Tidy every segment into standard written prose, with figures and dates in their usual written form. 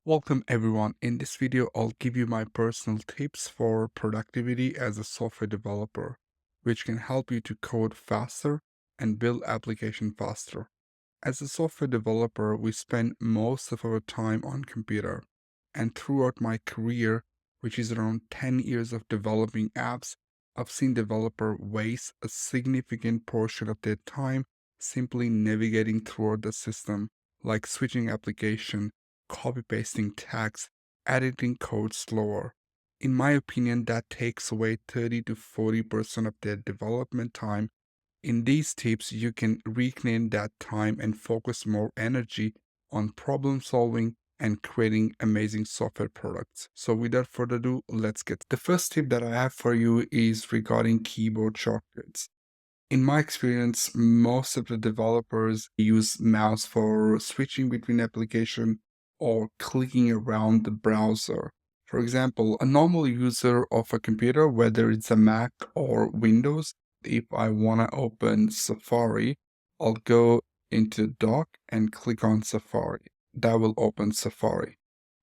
Welcome everyone. In this video, I'll give you my personal tips for productivity as a software developer, which can help you to code faster and build application faster. As a software developer, we spend most of our time on computer. And throughout my career, which is around 10 years of developing apps, I've seen developer waste a significant portion of their time simply navigating throughout the system, like switching application, copy pasting tags, editing code slower. In my opinion, that takes away 30 to 40% of their development time. In these tips, you can reclaim that time and focus more energy on problem solving and creating amazing software products. So without further ado, let's get. The first tip that I have for you is regarding keyboard shortcuts. In my experience, most of the developers use mouse for switching between application or clicking around the browser. For example, a normal user of a computer, whether it's a Mac or Windows, if I want to open Safari, I'll go into Dock and click on Safari. That will open Safari.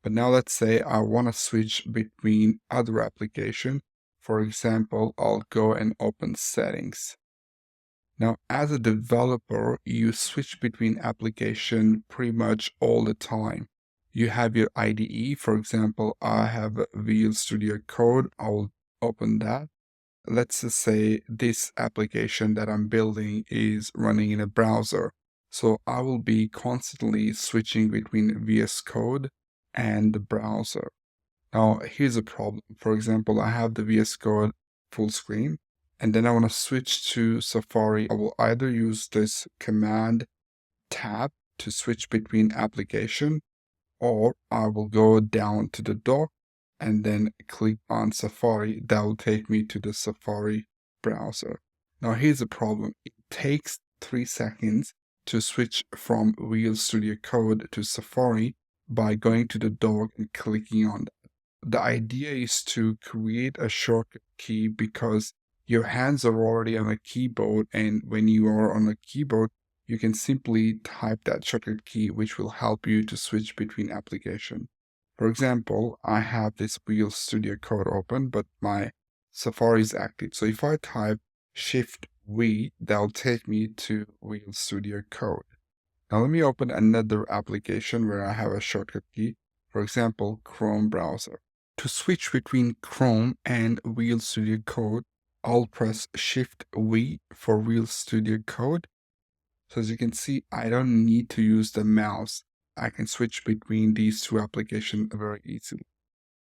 But now let's say I want to switch between other application. For example, I'll go and open Settings. Now, as a developer, you switch between application pretty much all the time. You have your IDE, for example, I have Visual Studio Code. I'll open that. Let's just say this application that I'm building is running in a browser. So I will be constantly switching between VS Code and the browser. Now, here's a problem. For example, I have the VS Code full screen, and then I want to switch to Safari. I will either use this Command tab to switch between application, or I will go down to the dock and then click on Safari. That will take me to the Safari browser. Now, here's the problem. It takes 3 seconds to switch from Visual Studio Code to Safari by going to the dock and clicking on that. The idea is to create a shortcut key because your hands are already on a keyboard, and when you are on a keyboard, you can simply type that shortcut key, which will help you to switch between application. For example, I have this Visual Studio Code open, but my Safari is active. So if I type Shift V, that'll take me to Visual Studio Code. Now let me open another application where I have a shortcut key, for example, Chrome browser. To switch between Chrome and Visual Studio Code, I'll press Shift V for Visual Studio Code. So as you can see, I don't need to use the mouse. I can switch between these two applications very easily.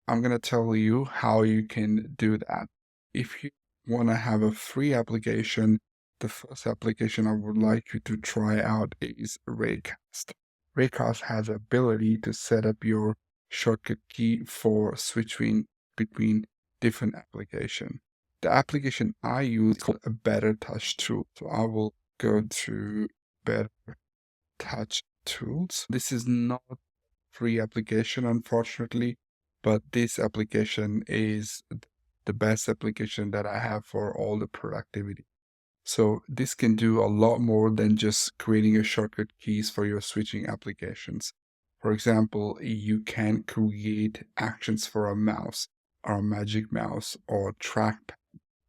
I'm going to tell you how you can do that. If you want to have a free application, the first application I would like you to try out is Raycast. Raycast has the ability to set up your shortcut key for switching between different applications. The application I use is called a BetterTouchTool. So I will go to BetterTouchTools. This is not a free application, unfortunately, but this application is the best application that I have for all the productivity. So this can do a lot more than just creating a shortcut keys for your switching applications. For example, you can create actions for a mouse or a magic mouse or trackpad.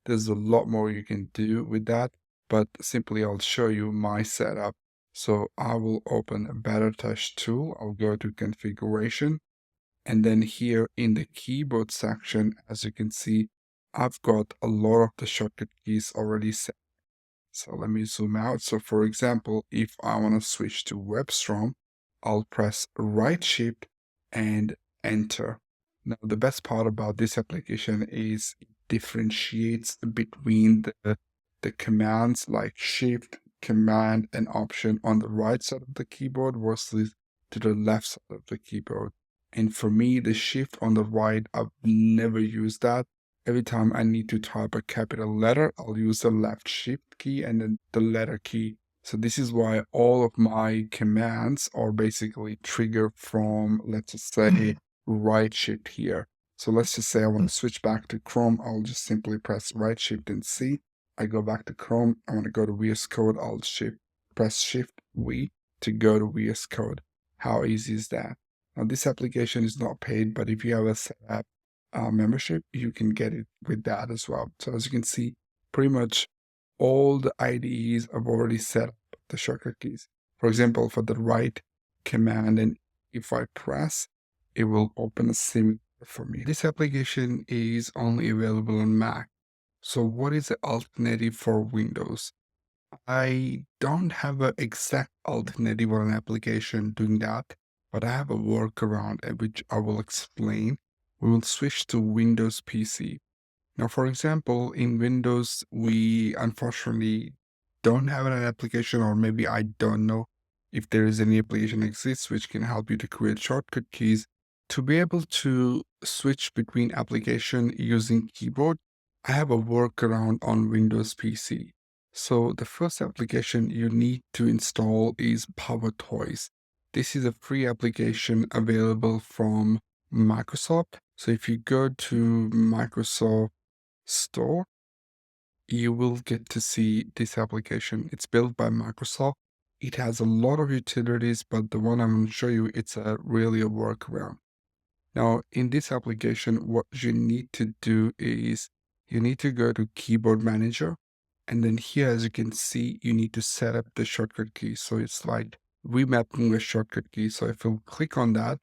There's a lot more you can do with that, but simply I'll show you my setup. So I will open a BetterTouchTool. I'll go to configuration. And then here in the keyboard section, as you can see, I've got a lot of the shortcut keys already set. So let me zoom out. So for example, if I want to switch to WebStorm, I'll press right shift and enter. Now, the best part about this application is it differentiates between the commands like shift, command, and option on the right side of the keyboard versus to the left side of the keyboard. And for me, the shift on the right, I've never used that. Every time I need to type a capital letter, I'll use the left shift key and then the letter key. So this is why all of my commands are basically triggered from, let's just say, right shift here. So let's just say I want to switch back to Chrome. I'll just simply press right shift and C. I go back to Chrome. I want to go to VS Code. I'll press Shift V to go to VS Code. How easy is that? Now, this application is not paid, but if you have a setup membership, you can get it with that as well. So as you can see, pretty much all the IDEs have already set up the shortcut keys. For example, for the right command, and if I press, it will open a sim for me. This application is only available on Mac. So what is the alternative for Windows? I don't have an exact alternative or an application doing that, but I have a workaround which I will explain. We will switch to Windows PC. Now, for example, in Windows, we unfortunately don't have an application, or maybe I don't know if there is any application exists which can help you to create shortcut keys. To be able to switch between application using keyboard, I have a workaround on Windows PC. So the first application you need to install is PowerToys. This is a free application available from Microsoft. So if you go to Microsoft Store, you will get to see this application. It's built by Microsoft. It has a lot of utilities, but the one I'm going to show you, it's really a workaround. Now, in this application, what you need to do is you need to go to Keyboard Manager. And then here, as you can see, you need to set up the shortcut key. So it's like remapping a shortcut key. So if you click on that,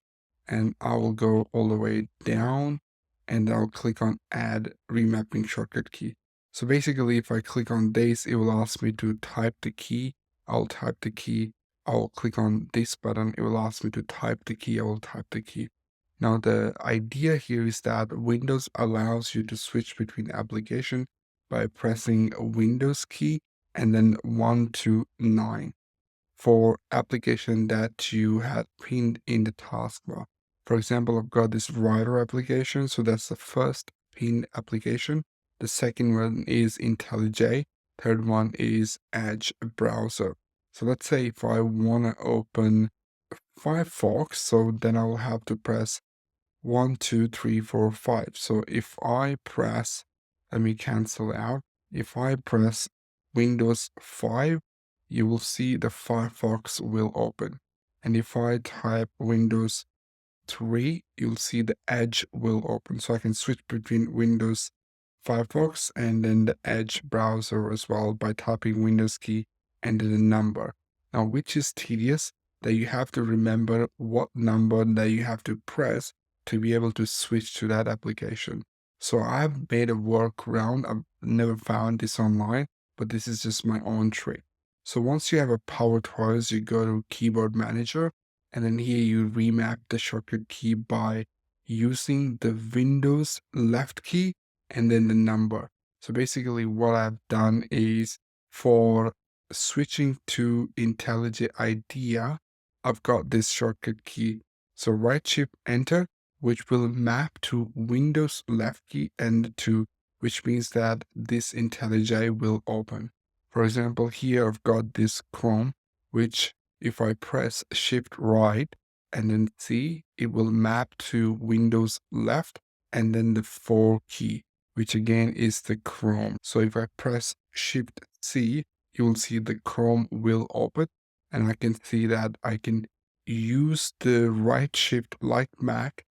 and I will go all the way down, and I'll click on Add Remapping Shortcut Key. So basically, if I click on this, it will ask me to type the key. I'll type the key. I'll click on this button. It will ask me to type the key. I will type the key. Now, the idea here is that Windows allows you to switch between application by pressing a Windows key and then 1 to 9 for application that you had pinned in the taskbar. For example, I've got this writer application, so that's the first pinned application. The second one is IntelliJ. Third one is Edge browser. So let's say if I want to open Firefox, so then I will have to press 1, 2, 3, 4, 5. So if I press, let me cancel out. If I press Windows 5, you will see the Firefox will open. And if I type Windows 3, you'll see the Edge will open. So I can switch between Windows Firefox and then the Edge browser as well by typing Windows key and then the number. Now, which is tedious, that you have to remember what number that you have to press to be able to switch to that application. So I've made a workaround. I've never found this online, but this is just my own trick. So once you have a PowerToys, you go to Keyboard Manager, and then here you remap the shortcut key by using the Windows left key and then the number. So basically what I've done is for switching to IntelliJ IDEA, I've got this shortcut key. So right shift enter, which will map to Windows left key and 2, which means that this IntelliJ will open. For example, here I've got this Chrome, which if I press shift right and then C, it will map to Windows left and then the 4 key, which again is the Chrome. So if I press shift C, you will see the Chrome will open, and I can see that I can use the right shift like Mac,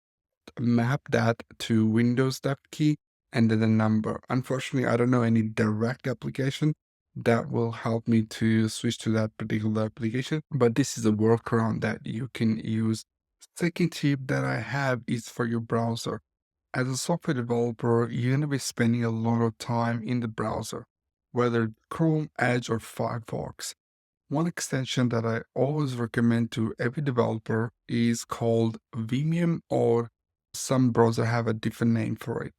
map that to Windows left key and then the number. Unfortunately, I don't know any direct application that will help me to switch to that particular application, but this is a workaround that you can use. Second tip that I have is for your browser. As a software developer, you're going to be spending a lot of time in the browser, whether Chrome, Edge, or Firefox. One extension that I always recommend to every developer is called Vimium, or some browser have a different name for it.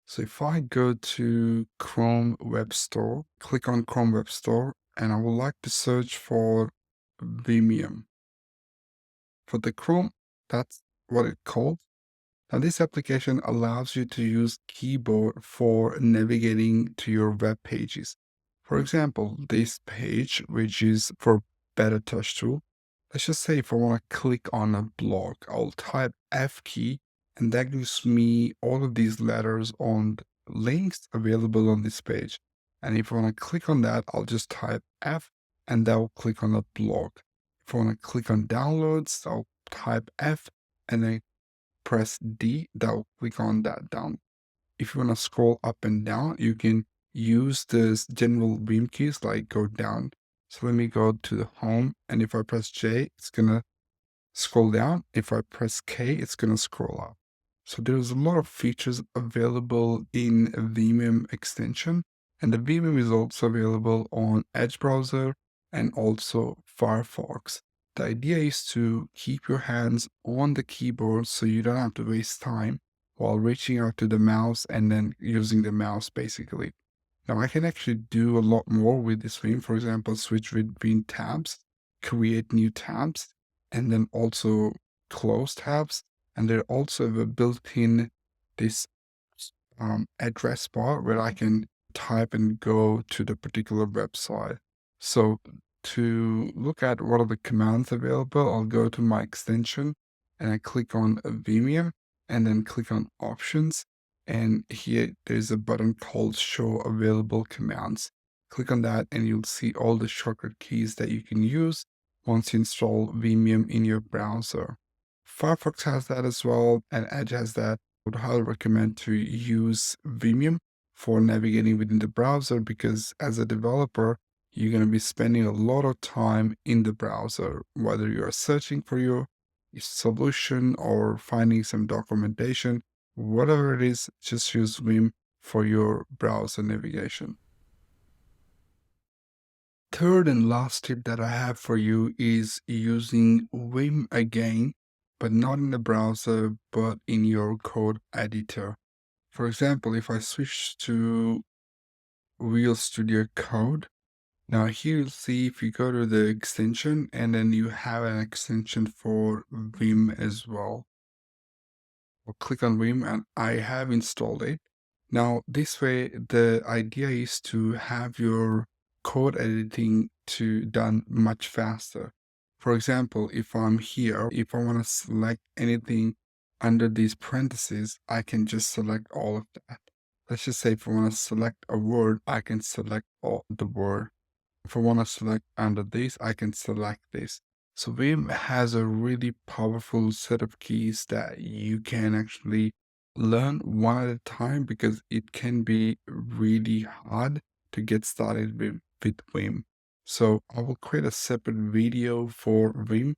So if I go to Chrome Web Store, click on Chrome Web Store, and I would like to search for Vimium. For the Chrome, that's what it's called. Now, this application allows you to use keyboard for navigating to your web pages. For example, this page, which is for BetterTouchTool, let's just say if I want to click on a blog, I'll type F key, and that gives me all of these letters on links available on this page. And if I want to click on that, I'll just type F, and that will click on the blog. If I want to click on downloads, I'll type F, and then press D, that will click on that down. If you want to scroll up and down, you can use this general Vim keys like go down. So let me go to the home, and if I press J, it's gonna scroll down. If I press K, it's gonna scroll up. So there's a lot of features available in Vimium extension, and the Vimium is also available on Edge browser and also Firefox. The idea is to keep your hands on the keyboard so you don't have to waste time while reaching out to the mouse and then using the mouse basically. Now I can actually do a lot more with this Vim. For example, switch between tabs, create new tabs, and then also close tabs. And there also have a built-in this address bar where I can type and go to the particular website. So to look at what are the commands available, I'll go to my extension and I click on Vimium and then click on options. And here there's a button called show available commands. Click on that and you'll see all the shortcut keys that you can use once you install Vimium in your browser. Firefox has that as well, and Edge has that. I would highly recommend to use Vimium for navigating within the browser because as a developer, you're going to be spending a lot of time in the browser, whether you are searching for your solution or finding some documentation, whatever it is, just use Vim for your browser navigation. Third and last tip that I have for you is using Vim again, but not in the browser, but in your code editor. For example, if I switch to Real Studio Code, now here you'll see if you go to the extension and then you have an extension for Vim as well. I'll click on Vim and I have installed it. Now, this way, the idea is to have your code editing done much faster. For example, if I'm here, if I want to select anything under these parentheses, I can just select all of that. Let's just say if I want to select a word, I can select all the word. If I want to select under this, I can select this. So Vim has a really powerful set of keys that you can actually learn one at a time because it can be really hard to get started with Vim. So I will create a separate video for Vim,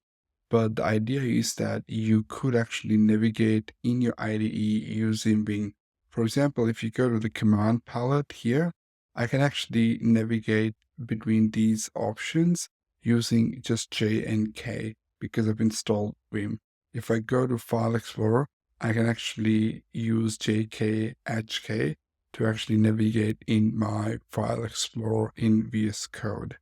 but the idea is that you could actually navigate in your IDE using Vim. For example, if you go to the command palette here, I can actually navigate between these options using just J and K because I've installed Vim. If I go to File Explorer, I can actually use JK to actually navigate in my File Explorer in VS Code.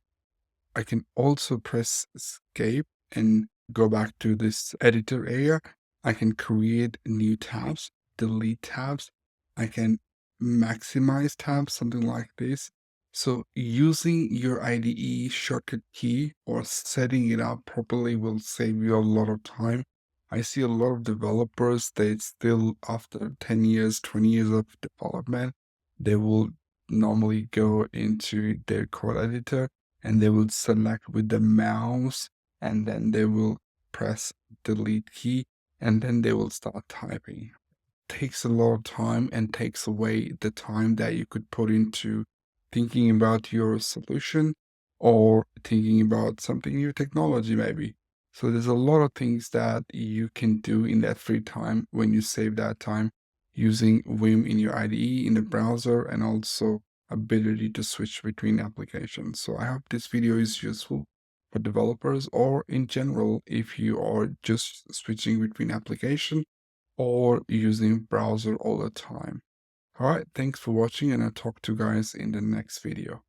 I can also press Escape and go back to this editor area. I can create new tabs, delete tabs. I can maximize tabs, something like this. So using your IDE shortcut key or setting it up properly will save you a lot of time. I see a lot of developers, they still, after 10 years, 20 years of development, they will normally go into their code editor and they will select with the mouse and then they will press delete key and then they will start typing. Takes a lot of time and takes away the time that you could put into thinking about your solution or thinking about something new technology maybe. So there's a lot of things that you can do in that free time when you save that time using Vim in your IDE in the browser and also ability to switch between applications. So I hope this video is useful for developers or in general if you are just switching between application or using browser all the time. All right, thanks for watching and I'll talk to you guys in the next video.